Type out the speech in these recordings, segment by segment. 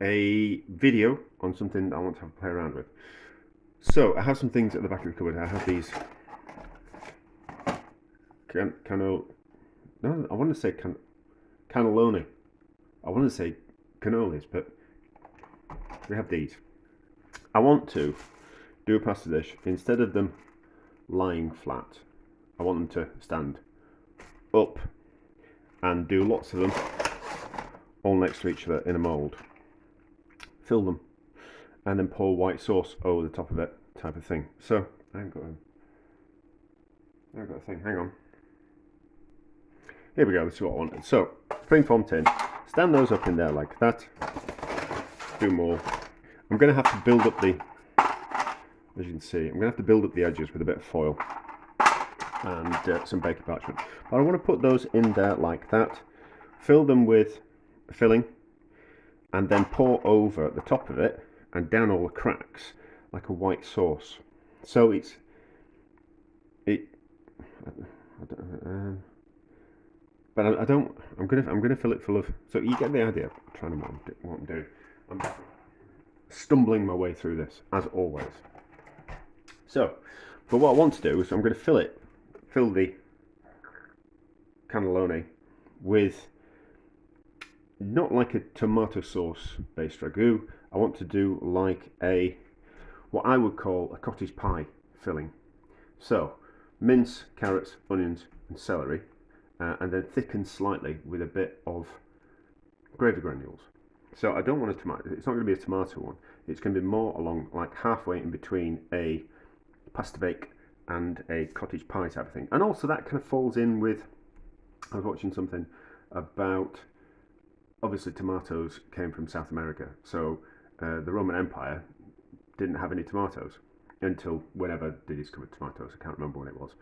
a video on something that I want to have a play around with. So I have some things at the back of the cupboard. I have these cannelloni. I want to say cannolis, but we have these. I want to do a pasta dish. Instead of them lying flat, I want them to stand up and do lots of them all next to each other in a mould. Fill them and then pour white sauce over the top of it, type of thing. So I haven't got a thing, hang on. Here we go, this is what I wanted. So, springform tin, stand those up in there like that. Do more. I'm going to have to build up the, as you can see, I'm going to have to build up the edges with a bit of foil and some baking parchment. But I want to put those in there like that, fill them with filling, and then pour over the top of it and down all the cracks like a white sauce. So I'm gonna fill it full of. So you get the idea. I'm trying to what I'm doing. I'm stumbling my way through this as always. So, but what I want to do is I'm going to fill the cannelloni with not like a tomato sauce based ragu. I want to do like what I would call a cottage pie filling. So mince carrots, onions and celery, and then thicken slightly with a bit of gravy granules. So I don't want a tomato, it's not going to be a tomato one, it's going to be more along like halfway in between a pasta bake and a cottage pie type of thing. And also that kind of falls in with, I was watching something about, obviously tomatoes came from South America, so the Roman Empire didn't have any tomatoes until whenever they discovered tomatoes. I can't remember when it was.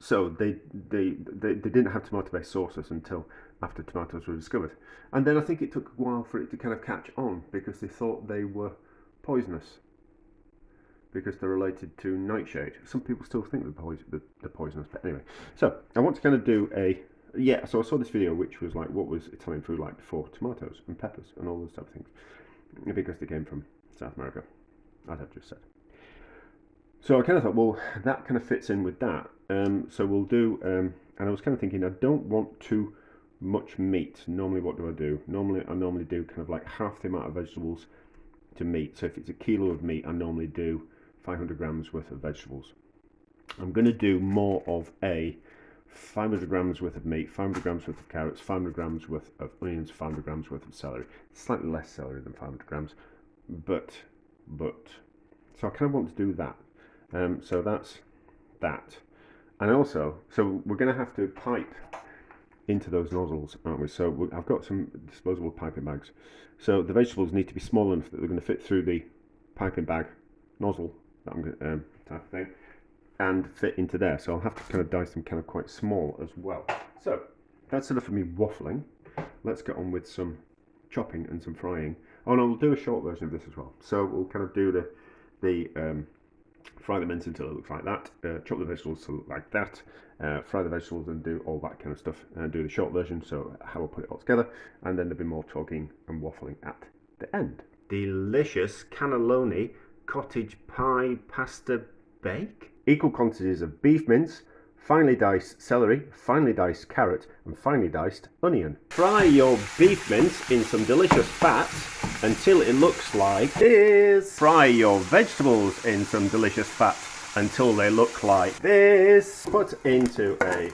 So they didn't have tomato-based sauces until after tomatoes were discovered. And then I think it took a while for it to kind of catch on because they thought they were poisonous because they're related to nightshade. Some people still think they're poisonous, but anyway. So I want to kind of do so I saw this video which was like, what was Italian food like before tomatoes and peppers and all those type of things, because they came from South America, as I've just said. So I kind of thought, well, that kind of fits in with that. So we'll do, and I was kind of thinking, I don't want too much meat. Normally, what do? I normally do kind of like half the amount of vegetables to meat. So if it's a kilo of meat, I normally do 500 grams worth of vegetables. I'm going to do more of a 500 grams worth of meat, 500 grams worth of carrots, 500 grams worth of onions, 500 grams worth of celery. Slightly less celery than 500 grams, but so I kind of want to do that. So that's that. And also, so we're going to have to pipe into those nozzles, aren't we? So I've got some disposable piping bags. So the vegetables need to be small enough that they're going to fit through the piping bag nozzle that I'm going to, type of thing, and fit into there. So I'll have to kind of dice them kind of quite small as well. So that's enough of me waffling. Let's get on with some chopping and some frying. Oh no, we'll do a short version of this as well. So we'll kind of do the fry the mince until it looks like that, chop the vegetables to look like that, fry the vegetables and do all that kind of stuff, and do the short version, so how I'll put it all together, and then there'll be more talking and waffling at the end. Delicious cannelloni cottage pie pasta bake. Equal quantities of beef mince, finely diced celery, finely diced carrot and finely diced onion. Fry your beef mince in some delicious fat until it looks like this. Fry your vegetables in some delicious fat until they look like this. Put into a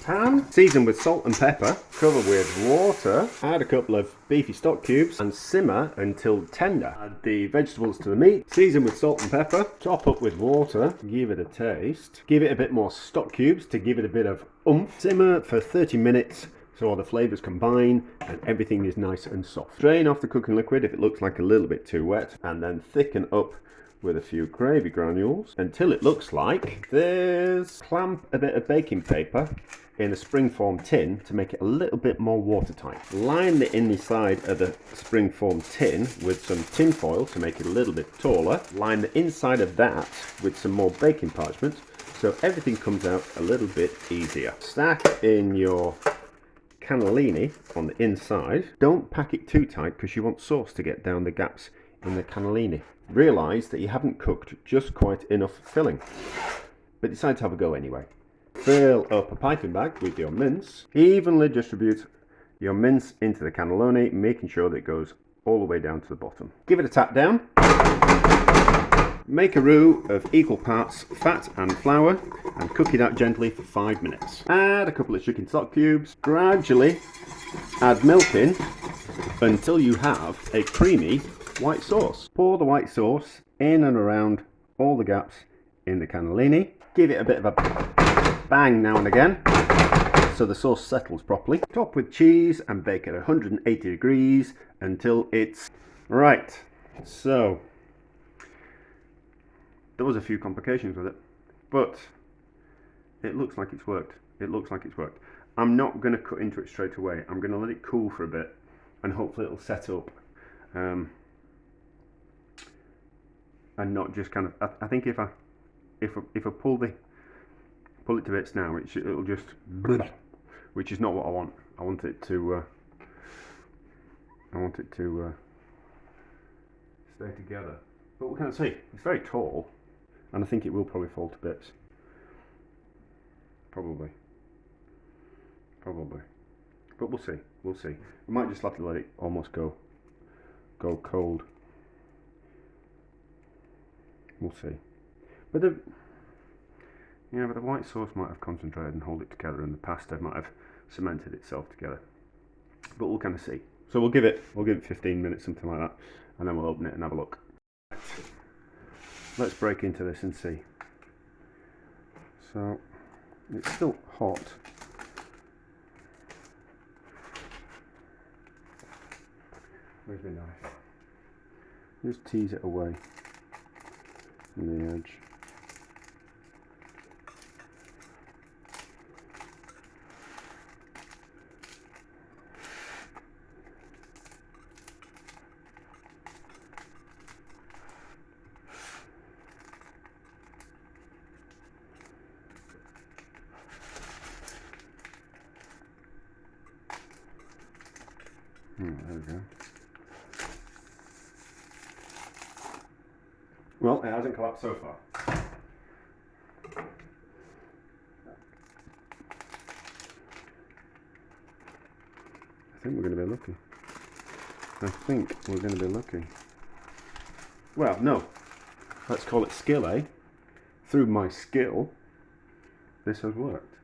pan, season with salt and pepper, cover with water, add a couple of beefy stock cubes and simmer until tender. Add the vegetables to the meat, season with salt and pepper, top up with water, give it a taste, give it a bit more stock cubes to give it a bit of oomph, simmer for 30 minutes so all the flavours combine and everything is nice and soft. Drain off the cooking liquid if it looks like a little bit too wet, and then thicken up with a few gravy granules until it looks like this. Clamp a bit of baking paper in a springform tin to make it a little bit more watertight. Line the inside of the springform tin with some tin foil to make it a little bit taller. Line the inside of that with some more baking parchment so everything comes out a little bit easier. Stack in your cannellini on the inside. Don't pack it too tight because you want sauce to get down the gaps in the cannellini. Realise that you haven't cooked just quite enough filling, but decide to have a go anyway. Fill up a piping bag with your mince. Evenly distribute your mince into the cannelloni, making sure that it goes all the way down to the bottom. Give it a tap down. Make a roux of equal parts fat and flour and cook it out gently for 5 minutes. Add a couple of chicken stock cubes. Gradually add milk in until you have a creamy white sauce. Pour the white sauce in and around all the gaps in the cannellini. Give it a bit of a bang now and again so the sauce settles properly. Top with cheese and bake at 180 degrees until it's right. So there was a few complications with it, but it looks like it's worked. It looks like it's worked. I'm not going to cut into it straight away. I'm going to let it cool for a bit and hopefully it'll set up and not just kind of, I think if I pull it to bits now, it'll just, which is not what I want. I want it to stay together. But we can't see. It's very tall, and I think it will probably fall to bits. Probably. But we'll see. We'll see. We might just have to let it almost go cold. We'll see. But the white sauce might have concentrated and hold it together, and the pasta might have cemented itself together. But we'll kind of see. So we'll give it 15 minutes, something like that, and then we'll open it and have a look. Let's break into this and see. So it's still hot. Where's my knife? Just tease it away from the edge. There we go. Well, it hasn't collapsed so far. I think we're going to be lucky. Well, no. Let's call it skill, eh? Through my skill, this has worked.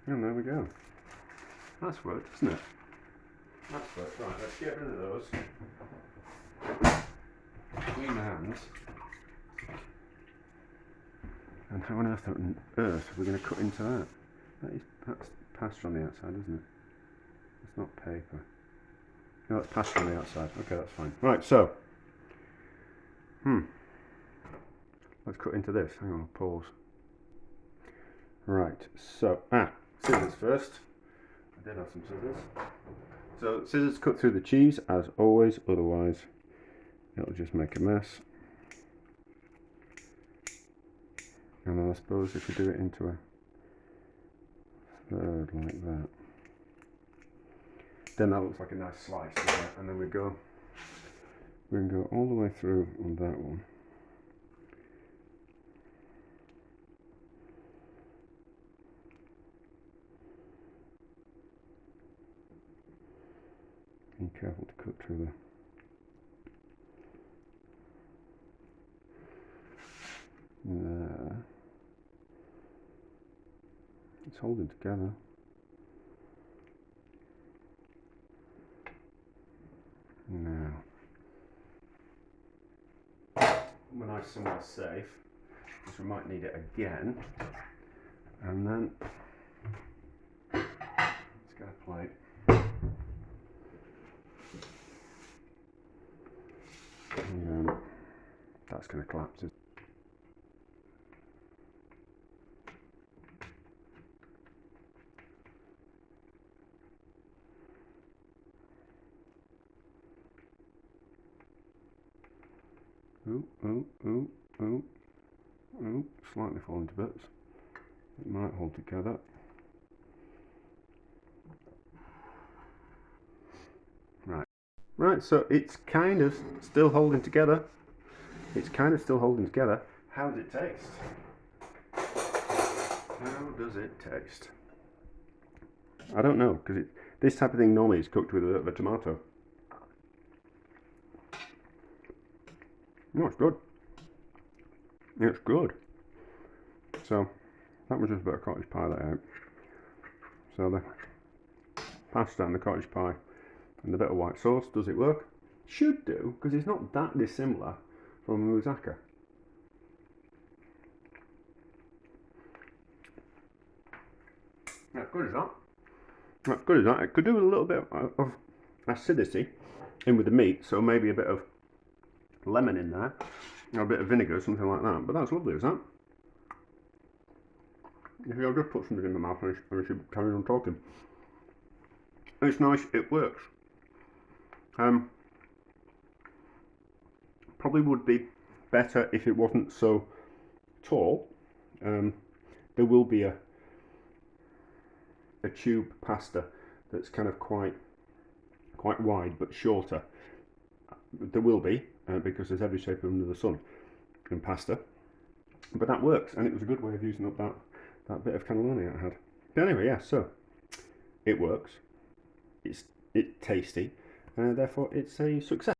And there we go. That's worked, isn't it? That's worked. Right, let's get rid of those. Clean my hands. And how on earth are we going to cut into that? That's pasta on the outside, isn't it? It's not paper. No, it's pasta on the outside. Okay, that's fine. Right, so. Let's cut into this. Hang on, pause. Right, so, scissors first. I did have some scissors. So scissors cut through the cheese as always, otherwise it'll just make a mess. And then I suppose if we do it into a third like that, then that looks like a nice slice, doesn't it? And then we can go all the way through on that one. Be careful to cut through there. It's holding together. Now, when I'm somewhere safe, because we might need it again, and then let's get a plate. And that's going to collapse. Ooh, ooh, ooh, ooh, ooh, slightly falling to bits. It might hold together. Right. Right, so it's kind of still holding together. It's kind of still holding together. How does it taste? How does it taste? I don't know, because this type of thing normally is cooked with a bit of a tomato. No, it's good. It's good. So, that was just a bit of cottage pie let out. So the pasta and the cottage pie and the bit of white sauce, does it work? Should do, because it's not that dissimilar from a moussaka. That's good as that. That's good as that. It could do with a little bit of acidity in with the meat, so maybe a bit of lemon in there, or a bit of vinegar, something like that. But that's lovely, is that? I'll just put something in my mouth and I should carry on talking. It's nice, it works. Probably would be better if it wasn't so tall. There will be a tube pasta that's kind of quite wide but shorter. There will be, because there's every shape under the sun in pasta. But that works, and it was a good way of using up that bit of cannelloni I had. But anyway, yeah, so it works. It's tasty, therefore it's a success.